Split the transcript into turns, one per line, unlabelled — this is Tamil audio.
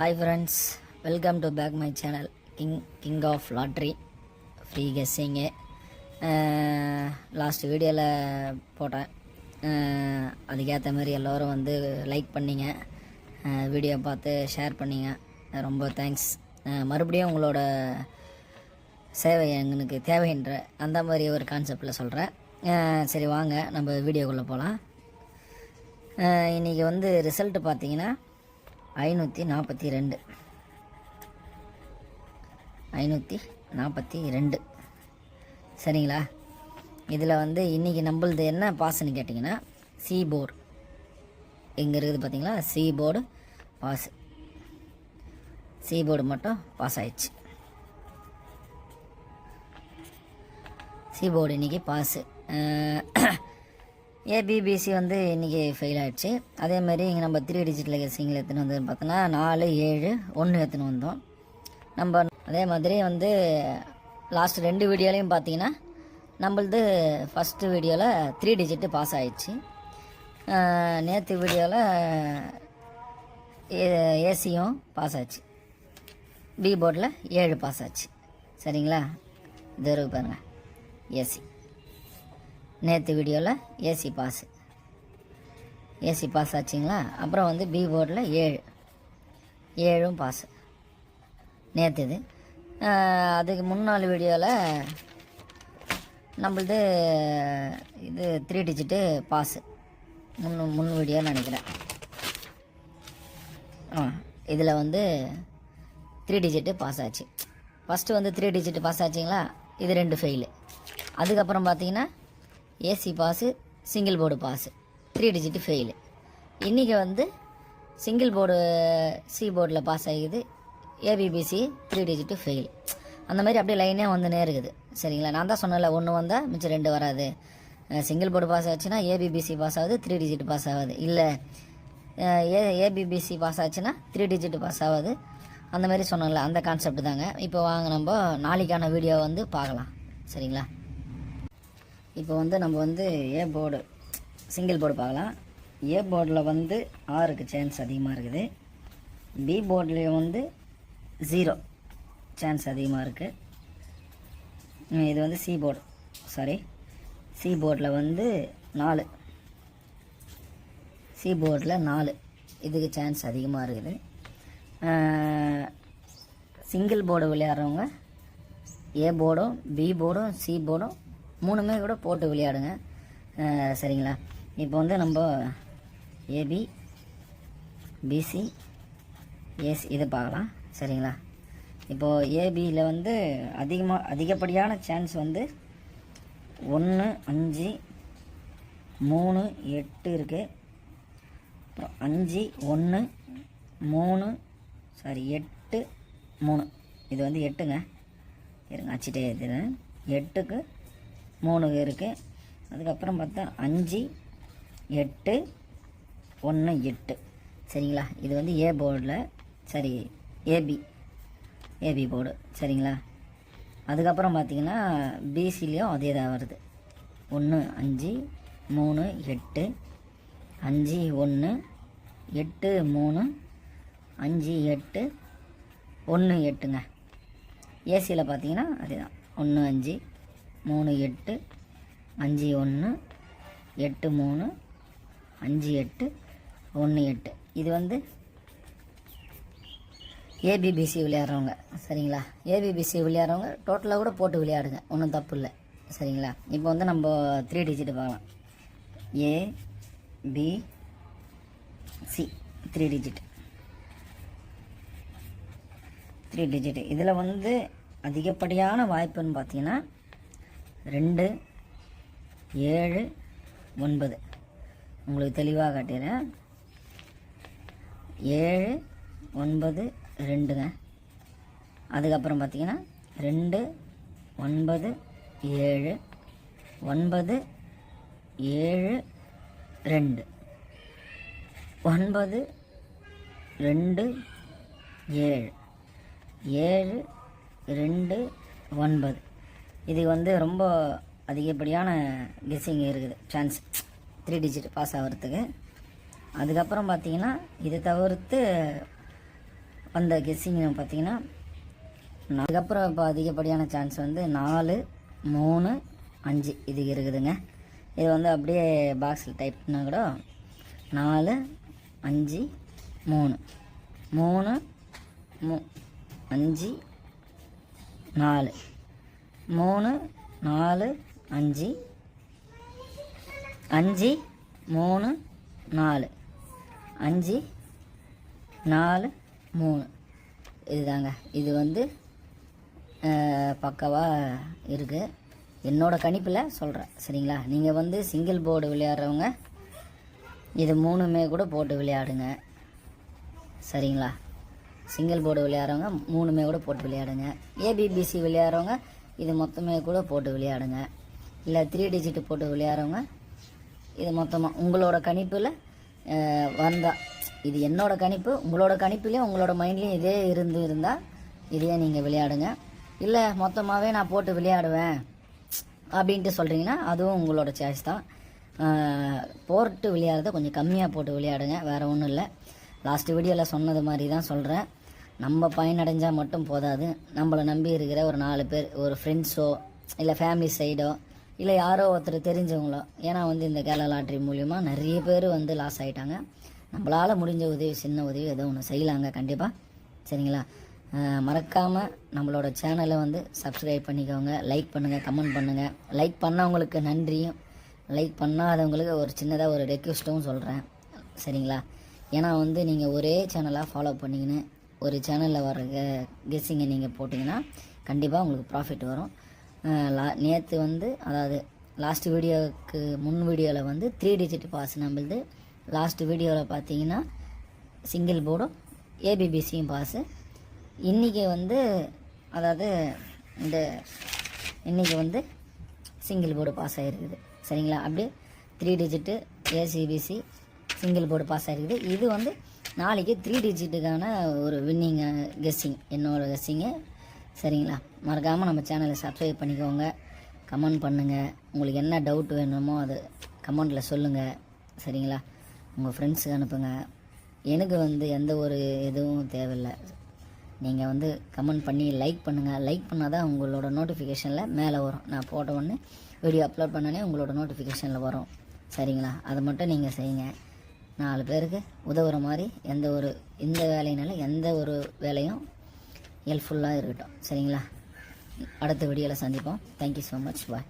Hi friends, welcome to back my channel King of Lottery free guessing. Last வீடியோவில் போட்டேன், அதுக்கேற்ற மாதிரி எல்லோரும் வந்து லைக் பண்ணிங்க, வீடியோ பார்த்து ஷேர் பண்ணிங்க, ரொம்ப தேங்க்ஸ். மறுபடியும் உங்களோட சேவை எங்களுக்கு தேவைன்ற அந்த மாதிரி ஒரு கான்செப்டில் சொல்கிறேன். சரி வாங்க நம்ம வீடியோக்குள்ளே போகலாம். இன்றைக்கி வந்து ரிசல்ட்டு பார்த்தீங்கன்னா 542 சரிங்களா. இதில் வந்து இன்றைக்கி நம்மளது என்ன பாஸ்ன்னு கேட்டிங்கன்னா சி போர்டு இங்கே இருக்குது பார்த்தீங்களா. C board pass, C board மட்டும் பாஸ் ஆயிடுச்சு. சி போர்டு இன்றைக்கி பாஸு. ஏபிபிசி வந்து இன்றைக்கி ஃபெயில் ஆகிடுச்சு. அதேமாதிரி இங்கே நம்ம 3 டிஜிட்டில் கெஸ்ஸிங்கில் எடுத்துன்னு வந்து பார்த்தோன்னா 4, 7, 1 எடுத்துன்னு வந்தோம் நம்ம. அதே மாதிரி வந்து லாஸ்ட் 2 வீடியோலையும் பார்த்தீங்கன்னா நம்மளது ஃபஸ்ட்டு வீடியோவில் 3 டிஜிட்டு பாஸ் ஆகிடுச்சு. நேற்று வீடியோவில் ஏசியும் பாஸ் ஆச்சு. பி போர்டில் 7 பாஸ் ஆச்சு. சரிங்களா. இது வரைக்கும் பாருங்கள் ஏசி. நேற்று வீடியோவில் ஏசி பாஸ் ஆச்சுங்களா. அப்புறம் வந்து பி போர்டில் 7 பாஸ் நேற்று. இது அதுக்கு முன்னாள் வீடியோவில் நம்மளது இது 3 டிஜிட்டு பாஸு முன் வீடியோன்னு நினைக்கிறேன். இதில் வந்து 3 டிஜிட்டு பாஸ் ஆச்சு. ஃபஸ்ட்டு வந்து 3 டிஜிட்டு பாஸ் ஆச்சுங்களா. இது 2 ஃபெயிலு. அதுக்கப்புறம் பார்த்தீங்கன்னா AC pass, single board pass, 3 digit fail. இன்றைக்கி வந்து சிங்கிள் போர்டு சி போர்டில் பாஸ் ஆகிக்குது, ஏபிபிசி 3 டிஜிட்டு ஃபெயில். அந்த மாதிரி அப்படியே லைனே வந்து நேருக்குது. சரிங்களா. நான் தான் சொன்னல, 1 வந்தால் மிச்சம் 2 வராது. சிங்கிள் போர்டு பாஸ் ஆச்சுன்னா ஏபிபிசி பாஸ் ஆகுது, 3 டிஜிட் பாஸ் ஆகுது. இல்லை ஏபிபிசி பாஸ் ஆச்சுன்னா 3 டிஜிட் பாஸ் ஆகுது. அந்த மாதிரி சொன்னல, அந்த கான்செப்ட் தாங்க. இப்போ வாங்க நம்ம நாளைக்கான வீடியோ வந்து பார்க்கலாம். சரிங்களா. இப்போ வந்து நம்ம வந்து ஏ போர்டு சிங்கிள் போர்டு பார்க்கலாம். ஏ போர்டில் வந்து 6க்கு சான்ஸ் அதிகமாக இருக்குது. பி போர்ட்லேயும் வந்து 0 சான்ஸ் அதிகமாக இருக்குது. இது வந்து சி போர்டு, சி போர்டில் வந்து 4, சி போர்டில் 4 இதுக்கு சான்ஸ் அதிகமாக இருக்குது. சிங்கிள் போர்டு விளையாடுறவங்க ஏ போர்டும் பி போர்டும் சி போர்டும் 3மே கூட போட்டு விளையாடுங்க. சரிங்களா. இப்போ வந்து நம்ம ஏபி பிசி ஏசி இது பார்க்கலாம். சரிங்களா. இப்போது ஏபியில் வந்து அதிகப்படியான சான்ஸ் வந்து 1, 5, 3, 8 இருக்குது. அப்புறம் 5, 1, 3 8, 3 இது வந்து 8ங்க. இருங்க அச்சிட்டே இருக்குது. 8க்கு 3 இருக்குது. அதுக்கப்புறம் பார்த்தா 5, 8, 1, 8. சரிங்களா. இது வந்து ஏ போர்டில் ஏபி போர்டு. சரிங்களா. அதுக்கப்புறம் பார்த்தீங்கன்னா பிசிலையும் அதே தான் வருது. 1, 5, 3, 8, 5, 1, 8, 3, 5, 8, 1, 8ங்க. ஏசியில் பார்த்தீங்கன்னா அதே தான். 1, 5, 3, 8, 5, 1, 8, 3, 5, 8, 1, 8. இது வந்து ஏபிபிசி விளையாடுறவங்க. சரிங்களா. ஏபிபிசி விளையாடுறவங்க டோட்டலாக கூட போட்டு விளையாடுங்க, ஒன்றும் தப்பு இல்லை. சரிங்களா. இப்போ வந்து நம்ம 3 டிஜிட்டு பார்க்கலாம். ABC 3 digit. இதில் வந்து அதிகப்படியான வாய்ப்புன்னு பார்த்தீங்கன்னா 2, 7, 9. உங்களுக்கு தெளிவாக காட்டிடுறேன். 7, 9, 2ங்க. அதுக்கப்புறம் பார்த்தீங்கன்னா 2, 9, 7, 9, 7, 2, 9, 2, 7, 7, 2, 9. இது வந்து ரொம்ப அதிகப்படியான கெஸ்ஸிங் இருக்குது சான்ஸ் 3 டிஜிட் பாஸ் ஆகிறதுக்கு. அதுக்கப்புறம் பார்த்தீங்கன்னா இதை தவிர்த்து அந்த கெஸ்ஸிங் பார்த்தீங்கன்னா அதுக்கப்புறம் இப்போ அதிகப்படியான சான்ஸ் வந்து 4, 3, 5 இது இருக்குதுங்க. இது வந்து அப்படியே பாக்ஸில் டைப் பண்ணால் கூட 4, 5, 3, 3, 5, 4, 3, 4, 5, 5, 3, 4, 5, 4, 3 இதுதாங்க. இது வந்து பக்காவாக இருக்குது. என்னோடய கணிப்பில் சொல்கிறேன் சரிங்களா. நீங்கள் வந்து சிங்கிள் போர்டு விளையாடுறவங்க இது 3மே கூட போட்டு விளையாடுங்க சரிங்களா. சிங்கிள் போர்டு விளையாடுறவங்க 3மே கூட போட்டு விளையாடுங்க. ஏபிபிசி விளையாடுறவங்க இது மொத்தமே கூட போட்டு விளையாடுங்க. இல்லை 3 டிஜிட் போட்டு விளையாடுறவங்க இது மொத்தமாக உங்களோட கணிப்பில் வந்தால், இது என்னோடய கணிப்பு, உங்களோட கணிப்புலேயும் உங்களோட மைண்ட்லேயும் இதே இருந்தால் இதையே நீங்கள் விளையாடுங்க. இல்லை மொத்தமாகவே நான் போட்டு விளையாடுவேன் அப்படின்ட்டு சொல்கிறீங்கன்னா அதுவும் உங்களோட சாய்ஸ் தான். போட்டு விளையாடுறத கொஞ்சம் கம்மியாக போட்டு விளையாடுங்க, வேறு ஒன்றும் இல்லை. லாஸ்ட் வீடியோவில் சொன்னது மாதிரி தான் சொல்கிறேன். நம்ம பயனடைஞ்சால் மட்டும் போதாது, நம்மளை நம்பி இருக்கிற ஒரு 4 பேர், ஒரு ஃப்ரெண்ட்ஸோ இல்லை ஃபேமிலி சைடோ இல்லை யாரோ ஒருத்தர் தெரிஞ்சவங்களோ. ஏன்னா வந்து இந்த கேரளா லாட்ரி மூலிமா நிறைய பேர் வந்து லாஸ் ஆகிட்டாங்க. நம்மளால் முடிஞ்ச உதவி, சின்ன உதவி ஏதோ ஒன்று செய்யலாங்க கண்டிப்பாக சரிங்களா. மறக்காமல் நம்மளோட சேனலை வந்து சப்ஸ்கிரைப் பண்ணிக்கோங்க, லைக் பண்ணுங்கள், கமெண்ட் பண்ணுங்கள். லைக் பண்ணவங்களுக்கு நன்றியும், லைக் பண்ணாதவங்களுக்கு ஒரு சின்னதாக ஒரு ரெக்வெஸ்ட்டும் சொல்கிறேன் சரிங்களா. ஏன்னா வந்து நீங்கள் ஒரே சேனலாக ஃபாலோ பண்ணிக்கின்னு ஒரு சேனலில் வர கெஸ்ஸிங்கை நீங்கள் போட்டிங்கன்னா கண்டிப்பாக உங்களுக்கு ப்ராஃபிட் வரும். நேற்று வந்து அதாவது லாஸ்ட் வீடியோவுக்கு முன் வீடியோவில் வந்து 3 டிஜிட் பாஸ் நம்மளுது. லாஸ்ட் வீடியோவில் பார்த்தீங்கன்னா சிங்கிள் போர்டும் ஏபிபிசியும் பாஸு. இன்றைக்கி வந்து அதாவது இன்றைக்கி வந்து சிங்கிள் போர்டு பாஸ் ஆகிருக்குது சரிங்களா. அப்படியே 3 digit AC BC single board pass ஆகிருக்குது. இது வந்து நாளைக்கு 3 டிஜிட்டுக்கான ஒரு வின்னிங் கெஸ்ஸிங், என்னோடய கெஸ்ஸிங்கு சரிங்களா. மறக்காமல் நம்ம சேனலை சப்ஸ்கிரைப் பண்ணிக்கோங்க, கமெண்ட் பண்ணுங்கள். உங்களுக்கு என்ன டவுட் வேணுமோ அது கமெண்டில் சொல்லுங்கள் சரிங்களா. உங்கள் ஃப்ரெண்ட்ஸுக்கு அனுப்புங்க. எனக்கு வந்து எந்த ஒரு எதுவும் தேவையில்லை, நீங்கள் வந்து கமெண்ட் பண்ணி லைக் பண்ணுங்கள். லைக் பண்ணால் தான் உங்களோட நோட்டிஃபிகேஷனில் மேலே வரும். நான் போட்ட உடனே வீடியோ அப்லோட் பண்ணனே உங்களோட நோட்டிஃபிகேஷனில் வரும் சரிங்களா. அதை மட்டும் நீங்கள் செய்யுங்க. 4 பேருக்கு உதவுற மாதிரி இந்த வேலையினால எந்த ஒரு வேலையும் ஹெல்ப்ஃபுல்லாக இருக்கட்டும் சரிங்களா. அடுத்த வீடியோவில் சந்திப்போம். Thank you so much. பாய்.